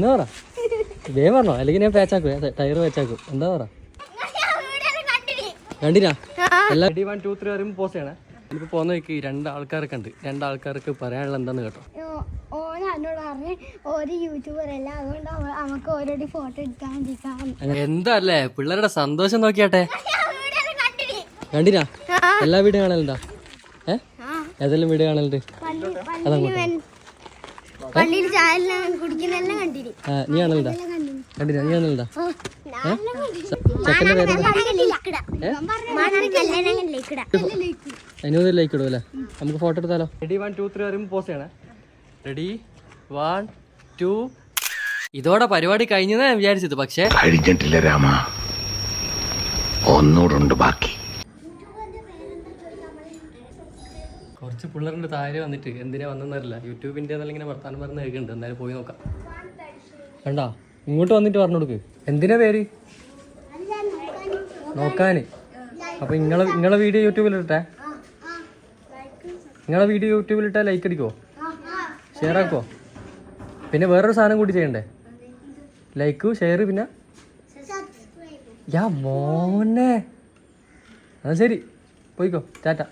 എന്താ പറ വേഗം പറഞ്ഞോ, അല്ലെങ്കിൽ ഞാൻ പേച്ചാക്കും, ടയർ പേച്ചാക്കും. എന്താ പറ കണ്ടിനാ എല്ലാ 1 2 3 പറയുമ്പോൾ പോസ്റ്റ് ചെയ്യണേ. ഇപ്പൊ പോന്ന വയ്ക്ക് 2 ആൾക്കാരൊക്കെ ഉണ്ട്. 2 ആൾക്കാർക്ക് പറയാനുള്ള എന്താന്ന് കേട്ടോ. എന്താ അല്ലേ പിള്ളേരുടെ സന്തോഷം നോക്കിയാട്ടെ. കണ്ടിനാ എല്ലാ വീഡിയോ കാണലുണ്ടാ? ഏതെല്ലാം വീഡിയോ കാണലുണ്ട്? നീ കാണലുണ്ടാ? കണ്ടിനാ നീ കാണലുണ്ടാ? ചെക്കൻ്റെ പേര് അതിനൊന്നും ലൈക്ക് ഇടും അല്ലേ? നമുക്ക് ഫോട്ടോ എടുത്താലോ? റെഡി 1 2 3 പറയുമ്പോൾ പോസ്റ്റ് ചെയ്യണേ. റെഡി 1 2. ഇതോടെ പരിപാടി കഴിഞ്ഞതാ വിചാരിച്ചത്, പക്ഷേ കഴിഞ്ഞിട്ടില്ല രാമ, ഒന്നുകൂടുണ്ട് ബാക്കി. കുറച്ച് പിള്ളേരുടെ താഴെ വന്നിട്ട് എന്തിനാ വന്നെന്നറിയില്ല. യൂട്യൂബിൻ്റെ ഇങ്ങനെ വർത്താനം പറഞ്ഞ് കേൾക്കുന്നുണ്ട്. എന്തായാലും പോയി നോക്കാം. കണ്ടാ ഇങ്ങോട്ട് വന്നിട്ട് പറഞ്ഞു കൊടുക്ക്. എന്തിനാ പേര്? നോക്കാന്. അപ്പൊ നിങ്ങളെ വീഡിയോ യൂട്യൂബിലിട്ടെ, നിങ്ങളെ വീഡിയോ യൂട്യൂബിലിട്ടാൽ ലൈക്ക് അടിക്കുമോ, ഷെയർ ആക്കുമോ? പിന്നെ വേറൊരു സാധനം കൂടി ചെയ്യണ്ടേ? ലൈക്ക്, ഷെയർ, പിന്നെ യാ മോനെ. അത് ശരി, പോയിക്കോ, ടാറ്റ.